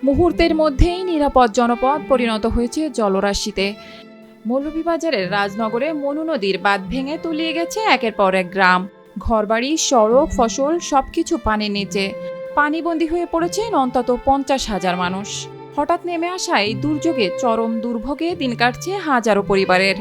মুহূর্তের মধ্যেই নিরাপদ জনপদ পরিণত হয়েছে জলরাশিতে। মৌলভীবাজারের রাজনগরে মনু নদীর বাঁধ ভেঙে তলিয়ে গেছে একের পর এক গ্রাম। ঘরবাড়ি, সড়ক, ফসল সবকিছু পানির নিচে। পানিবন্দী হয়ে পড়েছেন অন্তত 50,000 মানুষ। হঠাৎ নেমে আসা এই দুর্যোগে চরম দুর্ভোগে দিন কাটছে হাজারো পরিবারের।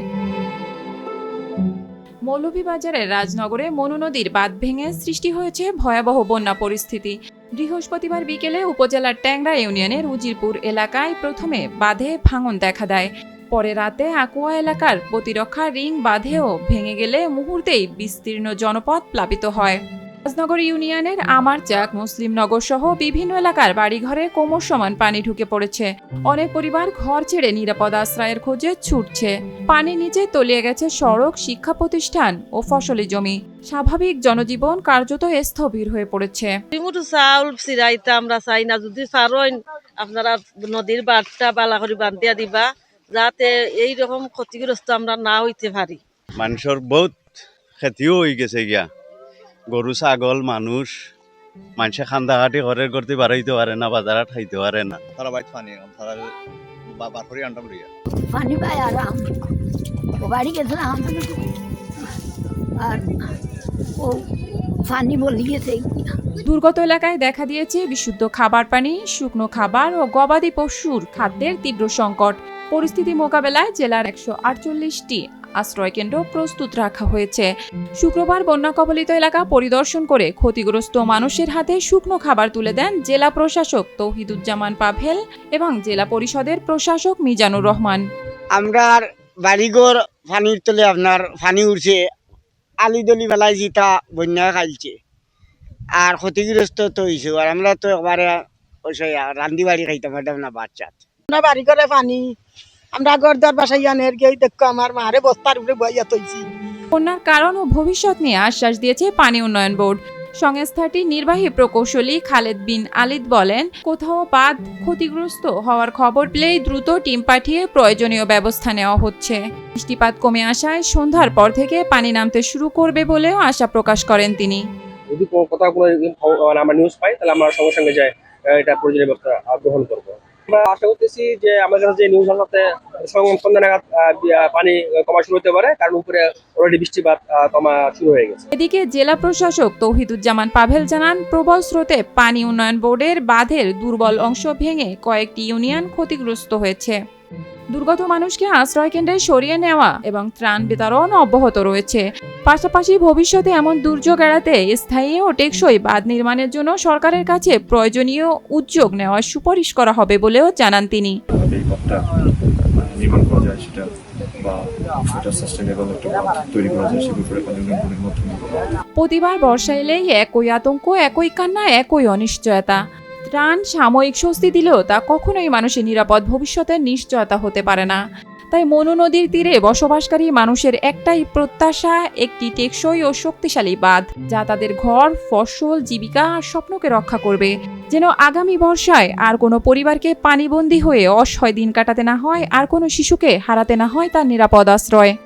মৌলভীবাজারের রাজনগরে মনু নদীর বাঁধ ভেঙে সৃষ্টি হয়েছে ভয়াবহ বন্যা পরিস্থিতি। বৃহস্পতিবার বিকেলে উপজেলার ট্যাংরা ইউনিয়নের উজিরপুর এলাকায় প্রথমে বাঁধে ভাঙন দেখা দেয়। পরে রাতে আকুয়া এলাকার প্রতিরক্ষা রিং বাঁধেও ভেঙে গেলে মুহূর্তেই বিস্তীর্ণ জনপদ প্লাবিত হয়। রাজনগর ইউনিয়নের আমারচাক, মুসলিমনগর সহ বিভিন্ন এলাকার বাড়িঘরে কোমর সমান পানি ঢুকে পড়েছে। অনেক পরিবার ঘর ছেড়ে নিরাপদ আশ্রয়ের খোঁজে ছুটছে। পানির নিচে তলিয়ে গেছে সড়ক, শিক্ষা প্রতিষ্ঠান ও ফসলি জমি। স্বাভাবিক জনজীবন কার্যত স্থবির হয়ে পড়েছে। চাউল চিরাইতে আমরা চাই না, যদি পারেন আপনারা নদীর বাঁধটা বালা করে বান্ধিয়া দিবা, যাতে এইরকম ক্ষতিগ্রস্ত আমরা না হইতে পারি। মানুষের বহুত ক্ষতিও হয়ে গেছে গিয়া, গরু ছাগল মানুষে খান্দাঘাটি ঘরের করতে বাড়াইতে পারে না, বাজারে খাইতে পারে না। তারা বাইত পানি তারা বাবার করে আনতাম লইয়া পানি পাই আর বাড়ি গেছিলাম আর ও পানি বলি গেছে। দুর্গত এলাকায় দেখা দিয়েছে বিশুদ্ধ খাবার পানি, শুকনো খাবার ও গবাদি পশুর খাদ্যের তীব্র সংকট। পরিস্থিতি মোকাবেলায় জেলার 148টি আশ্রয়কেন্দ্র প্রস্তুত রাখা হয়েছে। শুক্রবার বন্যা কবলিত এলাকা পরিদর্শন করে ক্ষতিগ্রস্ত মানুষের হাতে শুকনো খাবার তুলে দেন জেলা প্রশাসক তৌহিদুজ্জামান পাভেল এবং জেলা পরিষদের প্রশাসক মিজানুর রহমান। আমরা বাড়িঘর পানির তলে আপনার পানি উঠছে, আলি দলি বেলায় যেটা বন্যা খাইছে আর ক্ষতিগ্রস্ত তো হয়েছে। আর আমরা তো একবারে রান্দি বাড়ি খাইতাম না বাচ্চাত। আমরা বাড়ি করে পানি, আমরা ঘরদার বাসায় আনের গিয়ে দেখো আমার মারে বস্তার উপরে বইয়া তৈছি। বন্যার কারণ ও ভবিষ্যৎ নিয়ে আশ্বাস দিয়েছে পানি উন্নয়ন বোর্ড। সংস্থাটির নির্বাহী প্রকৌশলী খালেদ বিন আলিদ বলেন, কোথাও বাঁধ ক্ষতিগ্রস্ত হওয়ার খবর পেলেই দ্রুত টিম পাঠিয়ে প্রয়োজনীয় ব্যবস্থা নেওয়া হচ্ছে। বৃষ্টিপাত কমে আসায় সন্ধ্যার পর থেকে পানি নামতে শুরু করবে বলেও আশা প্রকাশ করেন তিনি। যদি কোথাও কোনো আমরা নিউজ পাই তাহলে আমরা সঙ্গে সঙ্গে যাই এটা প্রয়োজনীয় ব্যবস্থা গ্রহণ করবো। আমরা আশা করতেছি যে আমাদের কাছে যে নিউজ আসতে সন্ধ্যা নাগাদ পানি কমা শুরু হতে পারে, কারণ উপরে অলরেডি বৃষ্টিপাত কমা শুরু হয়ে গেছে। এদিকে জেলা প্রশাসক তৌহিদুজ্জামান পাভেল জানান, প্রবল স্রোতে পানি উন্নয়ন বোর্ডের বাঁধের দুর্বল অংশ ভেঙে কয়েকটি ইউনিয়ন ক্ষতিগ্রস্ত হয়েছে। দুর্গত মানুষকে আশ্রয়কেন্দ্রে সরিয়ে নেওয়া এবং ত্রাণ বিতরণ অব্যাহত রয়েছে। পাশাপাশি ভবিষ্যতে এমন দুর্যোগ এড়াতে স্থায়ী ও টেকসই বাঁধ নির্মাণের জন্য সরকারের কাছে প্রয়োজনীয় উদ্যোগ নেওয়ার সুপারিশ করা হবে বলেও জানান তিনি। প্রতিবার বর্ষা এলেই একই আতঙ্ক, একই কান্না, একই অনিশ্চয়তা। ত্রাণ সাময়িক স্বস্তি দিলেও তা কখনোই মানুষের নিরাপদ ভবিষ্যতের নিশ্চয়তা হতে পারে না। তাই মনু নদীর তীরে বসবাসকারী মানুষের একটাই প্রত্যাশা, একটি টেকসই ও শক্তিশালী বাঁধ, যা তাদের ঘর, ফসল, জীবিকা আর স্বপ্নকে রক্ষা করবে। যেন আগামী বর্ষায় আর কোনো পরিবারকে পানিবন্দী হয়ে অসহায় দিন কাটাতে না হয়, আর কোনো শিশুকে হারাতে না হয় তার নিরাপদ আশ্রয়।